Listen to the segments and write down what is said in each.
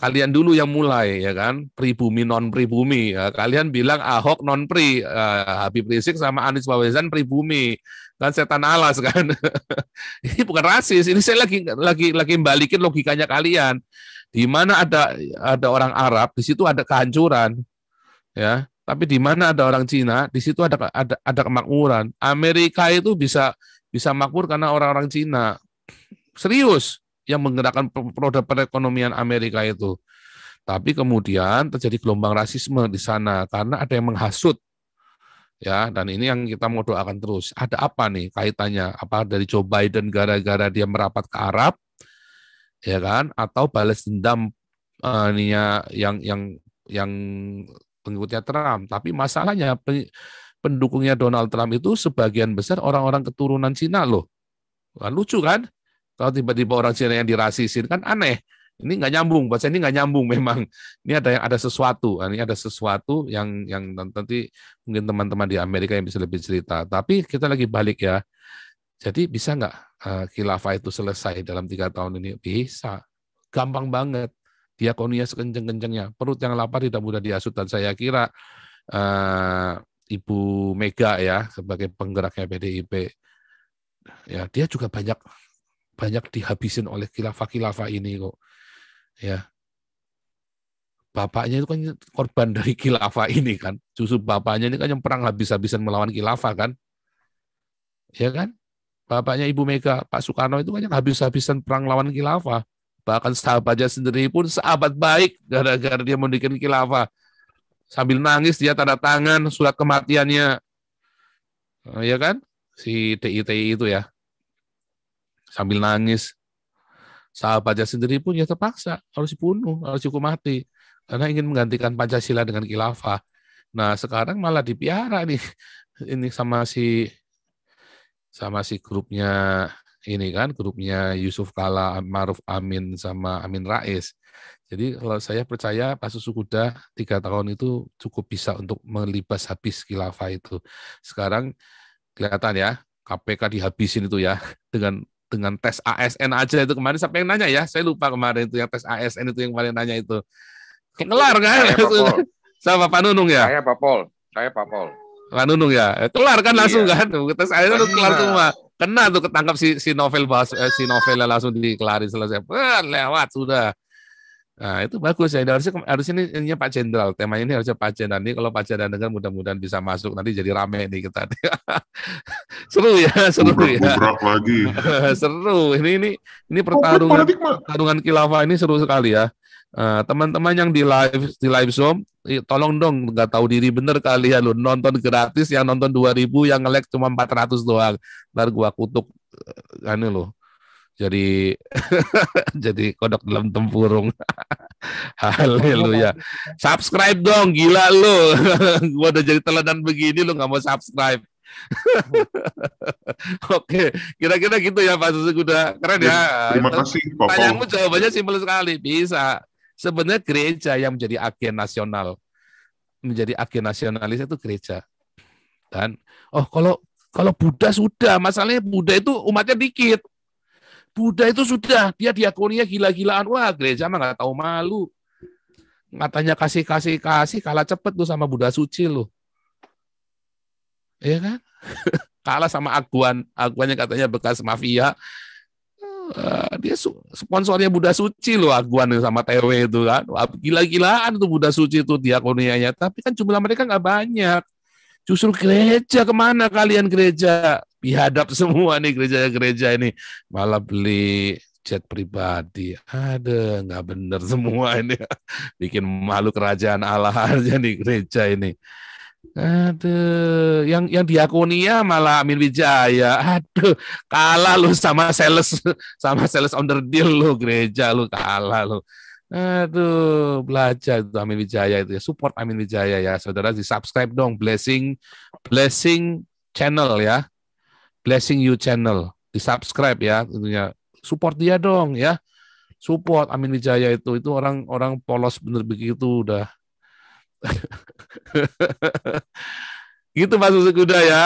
kalian dulu yang mulai ya kan, pribumi non pribumi. Ya, kalian bilang Ahok non pri, Habib Rizik sama Anies Baswedan pribumi. Kan setan alas kan. Ini bukan rasis, ini saya lagi balikin logikanya kalian. Di mana ada orang Arab, di situ ada kehancuran, ya. Tapi di mana ada orang Cina, di situ ada kemakmuran. Amerika itu bisa makmur karena orang-orang Cina. Serius yang menggerakkan roda perekonomian Amerika itu. Tapi kemudian terjadi gelombang rasisme di sana karena ada yang menghasut. Ya, dan ini yang kita mau doakan terus. Ada apa nih kaitannya? Apa dari Joe Biden gara-gara dia merapat ke Arab, ya kan? Atau balas dendam yang pengikutnya Trump. Tapi masalahnya pendukungnya Donald Trump itu sebagian besar orang-orang keturunan Cina loh. Kan lucu kan? Kalau tiba-tiba orang Cina yang dirasisin kan aneh. Ini nggak nyambung, buat saya ini nggak nyambung memang. Ini ada sesuatu, ini ada sesuatu yang nanti mungkin teman-teman di Amerika yang bisa lebih cerita. Tapi kita lagi balik ya. Jadi bisa nggak khilafah itu selesai dalam 3 tahun ini? Bisa, gampang banget. Diakonia sekenceng-kencengnya, perut yang lapar tidak mudah diasut. Dan saya kira Ibu Mega ya sebagai penggeraknya PDIP, ya dia juga banyak dihabisin oleh khilafah ini kok. Ya, bapaknya itu kan korban dari khilafah ini kan. Justru bapaknya ini kan yang perang habis-habisan melawan khilafah kan. Ya kan? Bapaknya Ibu Mega, Pak Soekarno itu kan yang habis-habisan perang lawan khilafah. Bahkan sahabatnya sendiri pun sahabat baik gara-gara dia mendirikan khilafah. Sambil nangis dia tanda tangan surat kematiannya. Ya kan? Si DITI itu ya. Sambil nangis. Sahabatnya sendiri pun ya terpaksa harus dibunuh, harus dihukum mati karena ingin menggantikan Pancasila dengan khilafah. Nah, sekarang malah dipiara nih ini sama si grupnya ini kan, grupnya Yusuf Kala, Maruf Amin sama Amin Rais. Jadi kalau saya percaya Pak Susu Kuda 3 tahun itu cukup bisa untuk melibas habis khilafah itu. Sekarang kelihatan ya, KPK dihabisin itu ya dengan tes ASN aja itu kemarin siapa yang nanya ya? Saya lupa kemarin itu yang tes ASN itu yang kemarin nanya itu. Kelar kan? Sama Pak Nunung ya? Saya Pak Pol. Pak Nunung ya? Kelar kan langsung kan? Tes ASN itu kelar semua. Kena tuh ketangkap si novel si novelnya langsung dikelarin selesai. Lewat sudah. Nah, itu bagus ya. Harusnya ini Pak Jenderal. Temanya ini harusnya Pak Jenderal. Ini kalau Pak Jenderal dengar mudah-mudahan bisa masuk. Nanti jadi rame nih kita. Seru ya. Bubrak lagi. Seru. Ini pertarungan khilafah ini seru sekali ya. Teman-teman yang di live Zoom, tolong dong nggak tahu diri bener kalian lo nonton gratis, yang nonton 2.000, yang nge-like cuma 400 doang. Ntar gua kutuk loh. Jadi jadi kodok dalam tempurung. Haleluya. Subscribe dong, gila lu. Gua udah jadi teladan begini lu nggak mau subscribe. Oke, kira-kira gitu ya Pak Susu Kuda. Keren ya. Terima kasih Pak. Pertanyaanmu jawabannya simpel sekali. Bisa. Sebenarnya gereja yang menjadi agen nasional. Menjadi agen nasionalis itu gereja. Dan kalau Buddha sudah, masalahnya Buddha itu umatnya dikit. Buddha itu sudah, dia diakoninya gila-gilaan. Wah, gereja mah nggak tahu malu. Katanya kasih, kalah cepet tuh sama Buddha suci loh. Iya kan? Kalah sama Aguannya katanya bekas mafia. Dia sponsornya Buddha suci loh, Aguan sama TW itu kan. Gila-gilaan tuh Buddha suci itu diakonianya. Tapi kan jumlah mereka nggak banyak. Justru gereja, kemana kalian gereja? Bihadap semua nih gereja ini. Malah beli jet pribadi. Ada, nggak bener semua ini. Bikin malu kerajaan Allah aja nih gereja ini. Aduh, yang diakonia malah Amin Wijaya. Aduh, kalah lu sama sales underdeal lu, gereja lu kalah lu. Aduh, belajar itu Amin Wijaya itu ya, support Amin Wijaya ya, saudara, di subscribe dong, blessing channel ya, blessing you channel, di subscribe ya, tentunya support dia dong ya, support Amin Wijaya itu orang polos bener begitu udah. Gitu Pak Susu Kuda ya,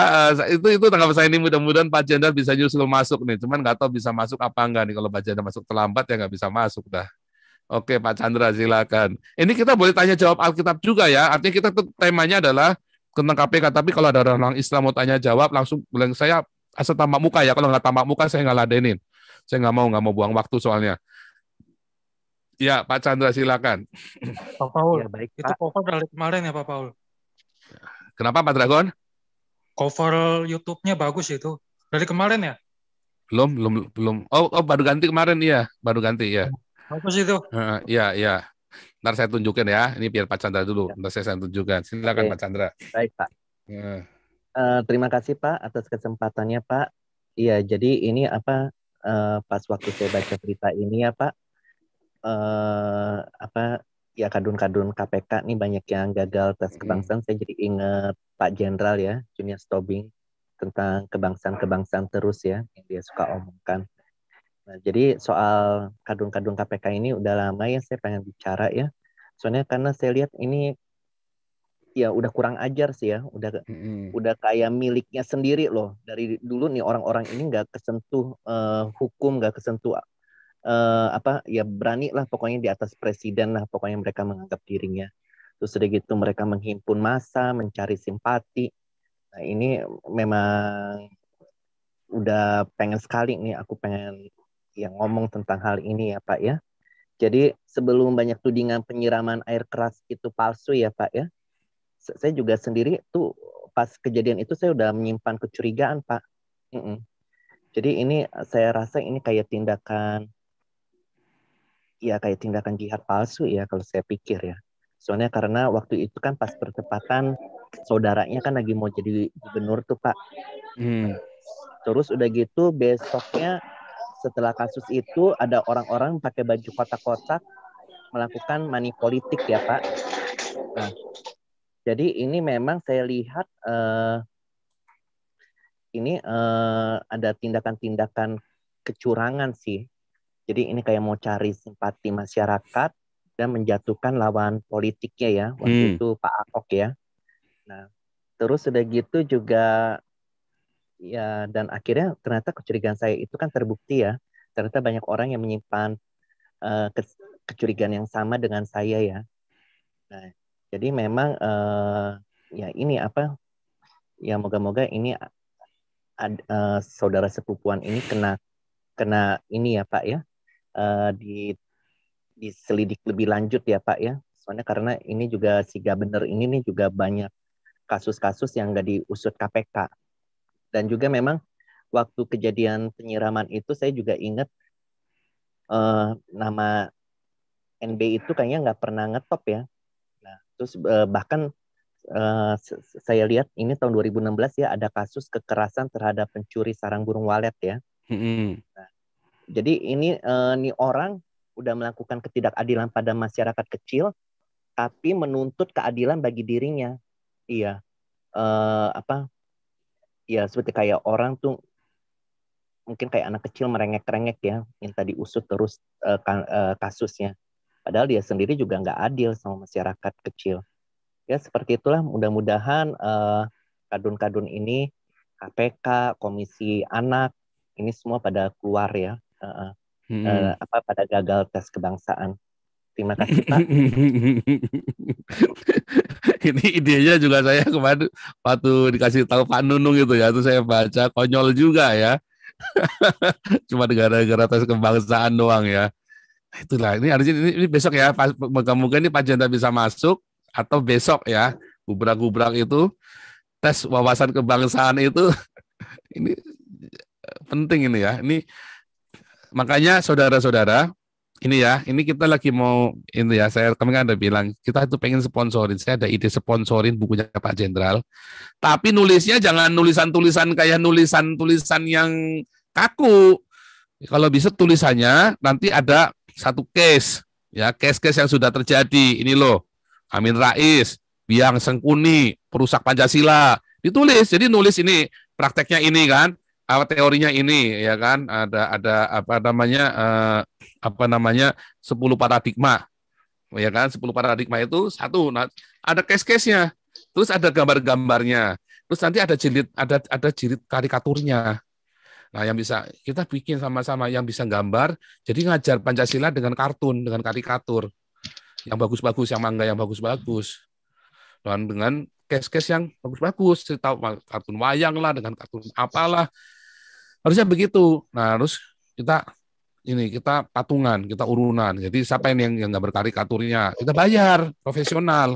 itu tanggapan saya ini, mudah-mudahan Pak Jenderal bisa nyusul masuk nih, cuman nggak tahu bisa masuk apa enggak nih, kalau Pak Jenderal masuk terlambat ya nggak bisa masuk dah. Oke, Pak Chandra, silakan. Ini kita boleh tanya jawab Alkitab juga ya. Artinya kita temanya adalah tentang KPK. Tapi kalau ada orang Islam mau tanya jawab, langsung bilang saya asal tamak muka ya. Kalau nggak tamak muka, saya nggak ladenin. Saya nggak mau buang waktu soalnya. Ya, Pak Chandra, silakan. Pak Paul, Ya baik itu Pak. cover dari kemarin ya Pak Paul. Kenapa Pak Dragon? Cover YouTube-nya bagus itu. Dari kemarin ya? Belum. Oh, baru ganti kemarin ya. Baru ganti ya. Bagus itu. Iya. Ntar saya tunjukin ya. Ini biar Pak Chandra dulu. Ya. Ntar saya tunjukkan. Silakan Oke. Pak Chandra. Baik Pak. Ya. Terima kasih Pak atas kesempatannya Pak. Iya, jadi ini pas waktu saya baca berita ini ya Pak, ya kadun-kadun KPK nih banyak yang gagal tes kebangsaan. Saya jadi ingat Pak Jenderal ya, Junius Tobing, tentang kebangsaan terus ya yang dia suka omongkan. Nah, jadi soal kadun-kadun KPK ini udah lama ya saya pengen bicara ya. Soalnya karena saya lihat ini ya udah kurang ajar sih ya, udah kayak miliknya sendiri loh. Dari dulu nih orang-orang ini nggak kesentuh hukum, nggak kesentuh ya berani lah pokoknya di atas presiden lah pokoknya mereka menganggap dirinya. Terus udah gitu mereka menghimpun massa, mencari simpati. Nah ini memang udah pengen sekali nih aku pengen yang ngomong tentang hal ini ya Pak ya. Jadi sebelum banyak tudingan penyiraman air keras itu palsu ya Pak ya, saya juga sendiri tuh pas kejadian itu saya udah menyimpan kecurigaan Pak. Jadi ini saya rasa ini kayak tindakan jihad palsu ya kalau saya pikir ya. Soalnya karena waktu itu kan pas bertepatan saudaranya kan lagi mau jadi gubernur tuh Pak. Terus udah gitu besoknya setelah kasus itu ada orang-orang pakai baju kotak-kotak melakukan money politik ya Pak. Nah, jadi ini memang saya lihat ini ada tindakan-tindakan kecurangan sih. Jadi ini kayak mau cari simpati masyarakat dan menjatuhkan lawan politiknya ya. Waktu itu Pak Ahok ya. Nah, terus udah gitu juga ya dan akhirnya ternyata kecurigaan saya itu kan terbukti ya. Ternyata banyak orang yang menyimpan kecurigaan yang sama dengan saya ya. Nah, jadi memang ya ini ya moga-moga ini saudara sepupuan ini kena ini ya Pak ya. Diselidik lebih lanjut ya Pak ya. Soalnya karena ini juga si Gubernur ini nih juga banyak kasus-kasus yang nggak diusut KPK. Dan juga memang waktu kejadian penyiraman itu saya juga ingat nama NB itu kayaknya nggak pernah ngetop ya. Nah, terus bahkan saya lihat ini tahun 2016 ya ada kasus kekerasan terhadap pencuri sarang burung walet ya. Nah, jadi ini orang udah melakukan ketidakadilan pada masyarakat kecil, tapi menuntut keadilan bagi dirinya. Iya, ya seperti kayak orang tuh mungkin kayak anak kecil merengek-rengek ya, minta diusut terus kasusnya. Padahal dia sendiri juga nggak adil sama masyarakat kecil. Ya seperti itulah. Mudah-mudahan kadun-kadun ini, KPK, Komisi Anak, ini semua pada keluar ya. Pada gagal tes kebangsaan. Terima kasih Pak. Ini idenya juga saya kemarin waktu dikasih tahu Pak Nunung itu ya, itu saya baca konyol juga ya. Cuma gara-gara tes kebangsaan doang ya. Itulah ini ini besok ya, moga-moga ini Pak Janda bisa masuk atau besok ya, gubrak-gubrak itu tes wawasan kebangsaan itu ini penting ini ya. Ini makanya saudara-saudara, ini ya, ini kita lagi mau ini ya, kami kan ada bilang kita itu pengen sponsorin. Saya ada ide sponsorin bukunya Pak Jenderal. Tapi nulisnya jangan tulisan-tulisan kayak tulisan-tulisan yang kaku. Kalau bisa tulisannya nanti ada satu case, ya, case-case yang sudah terjadi. Ini loh, Amin Rais, Biang Sengkuni, perusak Pancasila. Ditulis. Jadi nulis ini, prakteknya ini kan, teorinya ini ya kan, ada apa namanya 10 paradigma. Ya kan, 10 paradigma itu satu, ada case-case-nya. Terus ada gambar-gambarnya. Terus nanti ada jilid karikaturnya. Nah, yang bisa kita bikin sama-sama yang bisa gambar, jadi ngajar Pancasila dengan kartun, dengan karikatur yang bagus-bagus, yang mangga yang bagus-bagus, dan dengan case-case yang bagus-bagus, cerita kartun wayang lah, dengan kartun apalah, harusnya begitu. Nah, harus kita patungan, kita urunan. Jadi siapa yang gambar karikaturnya, kita bayar profesional.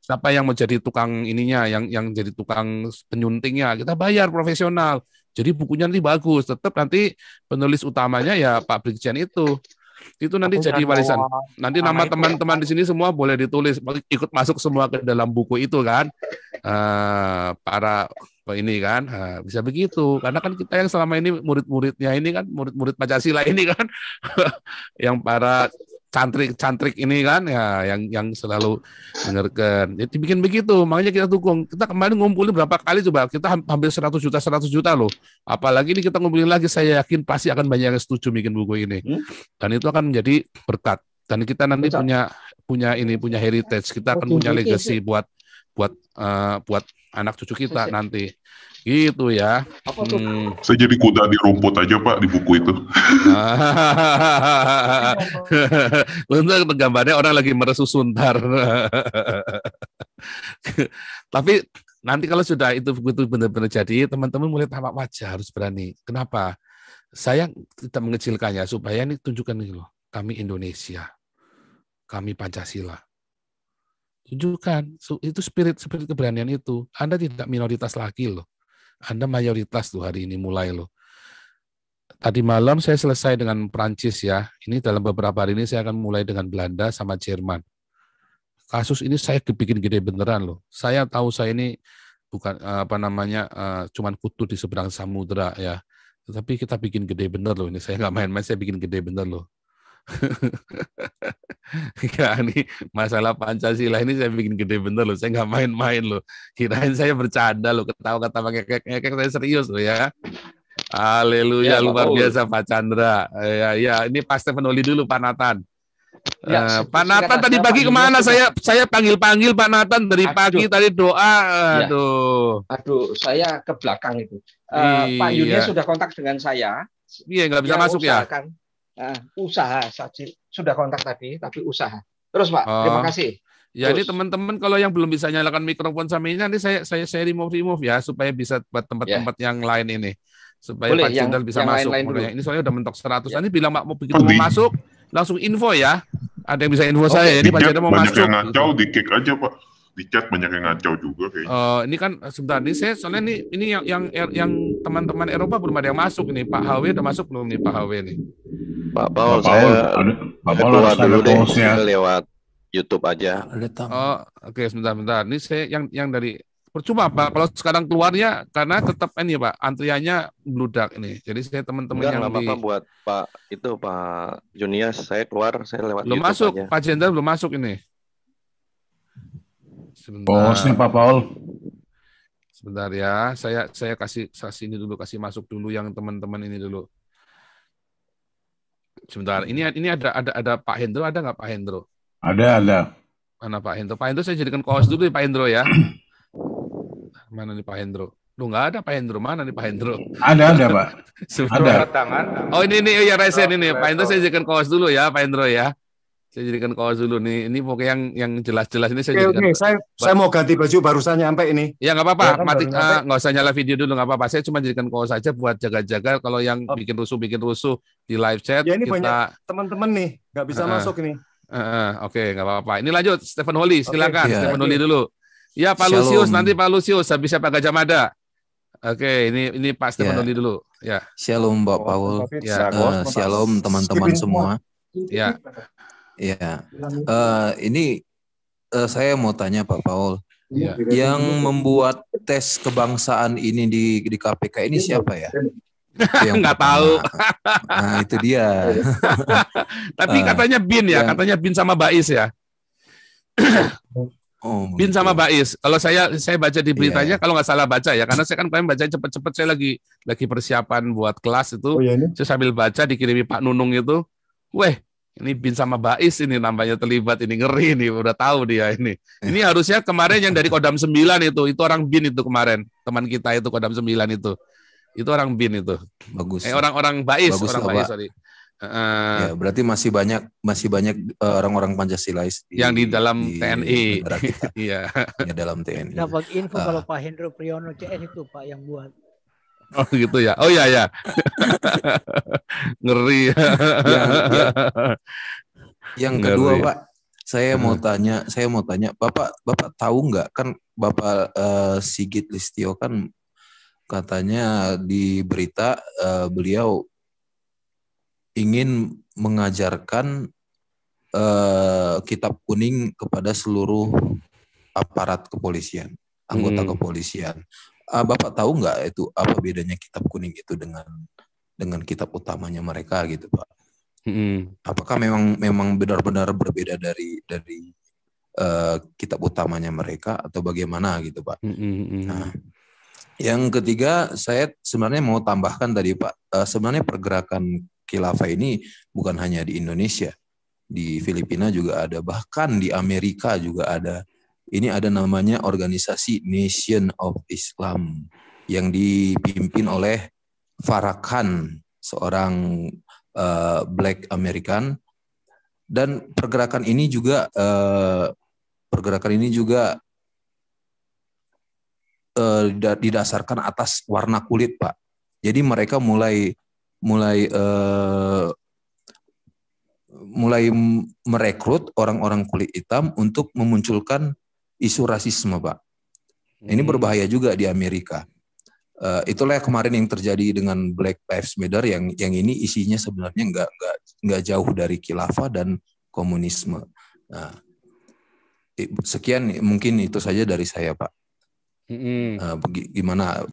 Siapa yang menjadi tukang ininya, yang jadi tukang penyuntingnya, kita bayar profesional. Jadi bukunya nanti bagus, tetap nanti penulis utamanya ya Pak Brigjen itu. Itu nanti jadi warisan. Nanti nama teman-teman di sini semua boleh ditulis, ikut masuk semua ke dalam buku itu kan. Para ini kan bisa begitu. Karena kan kita yang selama ini murid-muridnya ini kan murid-murid Pancasila ini kan yang para cantrik ini kan ya yang selalu dengarkan. Jadi bikin begitu, makanya kita dukung. Kita kemarin ngumpulin berapa kali coba? Kita hampir 100 juta loh. Apalagi ini kita ngumpulin lagi, saya yakin pasti akan banyak yang setuju bikin buku ini. Dan itu akan menjadi berkat. Dan kita nanti punya heritage. Kita akan punya legacy buat anak cucu kita nanti. Gitu ya. Saya jadi kuda di rumput aja Pak di buku itu. Untuk gambarnya orang lagi meresu suntar. Tapi nanti kalau sudah itu benar-benar jadi, teman-teman mulai tampak wajah, harus berani. Kenapa? Saya tidak mengecilkannya supaya ini tunjukkan nih loh, kami Indonesia, kami Pancasila. Tunjukkan itu spirit keberanian itu. Anda tidak minoritas lagi loh. Anda mayoritas tuh hari ini mulai loh. Tadi malam saya selesai dengan Prancis ya. Ini dalam beberapa hari ini saya akan mulai dengan Belanda sama Jerman. Kasus ini saya bikin gede beneran loh. Saya tahu saya ini bukan cuman kutu di seberang samudera ya. Tetapi kita bikin gede bener loh ini. Saya nggak main-main, saya bikin gede bener loh. Ya, ini masalah Pancasila ini saya bikin gede bener loh. Saya nggak main-main loh. Kirain saya bercanda loh, ketawa-ketawa ngekek-ngekek, saya serius loh ya. Haleluya, luar biasa Pak Chandra. Ya, ini Pak Stephen Oli dulu, Pak Nathan. Pak Nathan tadi pagi kemana? Saya panggil Pak Nathan dari pagi tadi doa. Aduh, saya ke belakang itu. Pak Yunia sudah kontak dengan saya. Iya, nggak bisa masuk ya. Usaha saja sudah kontak tadi, tapi usaha. Terus Pak, terima kasih. Ya terus. Ini teman-teman kalau yang belum bisa nyalakan mikrofon sama ini nanti saya remove ya supaya bisa buat tempat-tempat yang lain ini supaya Pak Jenderal bisa masuk. Ini soalnya udah mentok 100. Ini bilang mau begitu mau masuk langsung info ya. Ada yang bisa info saya. Ini Pak Jenderal mau masuk. Banyak yang ngacau di kick aja Pak. Di chat banyak yang ngacau juga kayaknya. Ini kan sebentar nih saya soalnya ini yang teman-teman Eropa belum ada yang masuk ini. Pak HW udah masuk belum nih Pak HW nih? Pak Paul saya keluar dulu deh lewat YouTube aja. Oke, sebentar. Ini saya yang dari percuma Pak kalau sekarang keluarnya karena tetap ini Pak antriannya bludak ini. Jadi saya teman-teman yang apa buat Pak Junias saya keluar saya lewat belum YouTube masuk aja. Pak Jenderal belum masuk ini. Bosnya Pak Paul. Sebentar ya, saya kasih ini dulu, kasih masuk dulu yang teman-teman ini dulu. Sebentar, ini ada Pak Hendro, ada nggak Pak Hendro? Ada. Mana Pak Hendro? Pak Hendro saya jadikan co-host dulu Pak Hendro ya. Mana nih Pak Hendro? Duh, nggak ada Pak Hendro, mana nih Pak Hendro? Ada Pak. Ada. Oh ini ya Resen ini, Pak Hendro saya jadikan co-host dulu ya Pak Hendro ya. Saya jadikan kaos dulu nih. Ini pokoknya yang jelas-jelas ini saya jadikan. Saya mau ganti baju barusan nyampe ini. Ya nggak apa-apa. Mati nggak usah nyala video dulu nggak apa-apa. Saya cuma jadikan kaos saja buat jaga-jaga kalau yang bikin rusuh di live chat. Ya ini kita... banyak teman-teman nih nggak bisa masuk nih. Oke, nggak apa-apa. Ini lanjut Stephen Holly, silakan Stephen Holly dulu. Ya Pak Lucius, nanti Pak Lucius bisa Pak Gajah Mada. Oke, ini Pak Stephen Holly dulu. Ya. Shalom Mbak Paul. Ya. Shalom teman-teman semua. Ya. Ya, ini saya mau tanya Pak Paul, yang membuat tes kebangsaan ini di KPK ini siapa ya? Nggak tahu. Nah itu dia. Tapi katanya BIN ya, katanya BIN sama Bais ya. BIN sama Bais. Kalau saya baca di beritanya, kalau nggak salah baca ya, karena saya kan kemarin baca cepet-cepet, saya lagi persiapan buat kelas itu, saya sambil baca dikirimi Pak Nunung itu, ini BIN sama Bais ini namanya terlibat, ini ngeri nih, udah tahu dia ini. Ini harusnya kemarin yang dari Kodam 9 itu orang BIN itu kemarin, teman kita itu Kodam 9 itu. Itu orang BIN itu. Bagus. Orang Bais, bagus, orang Bais sorry. Ya, berarti masih banyak orang-orang Pancasilais yang di dalam TNI. Iya. Di dalam TNI. Dapat info kalau Pak Hendro Priyono CS itu Pak yang buat. Oh gitu ya. Oh iya ya. Ngeri. Yang kedua Pak, saya mau tanya, Bapak tahu nggak, kan Bapak Sigit Listio kan katanya di berita beliau ingin mengajarkan kitab kuning kepada seluruh aparat kepolisian, anggota kepolisian. Bapak tahu nggak itu apa bedanya kitab kuning itu dengan kitab utamanya mereka gitu Pak? Apakah memang benar-benar berbeda dari kitab utamanya mereka atau bagaimana gitu Pak? Nah, yang ketiga saya sebenarnya mau tambahkan tadi Pak, sebenarnya pergerakan khilafah ini bukan hanya di Indonesia, di Filipina juga ada, bahkan di Amerika juga ada. Ini ada namanya organisasi Nation of Islam yang dipimpin oleh Farrakhan, seorang Black American, dan pergerakan ini juga didasarkan atas warna kulit Pak. Jadi mereka mulai merekrut orang-orang kulit hitam untuk memunculkan isu rasisme Pak. Ini berbahaya juga di Amerika. Itulah kemarin yang terjadi dengan Black Lives Matter yang ini isinya sebenarnya nggak jauh dari khilafah dan komunisme. Nah, sekian mungkin itu saja dari saya Pak. Gimana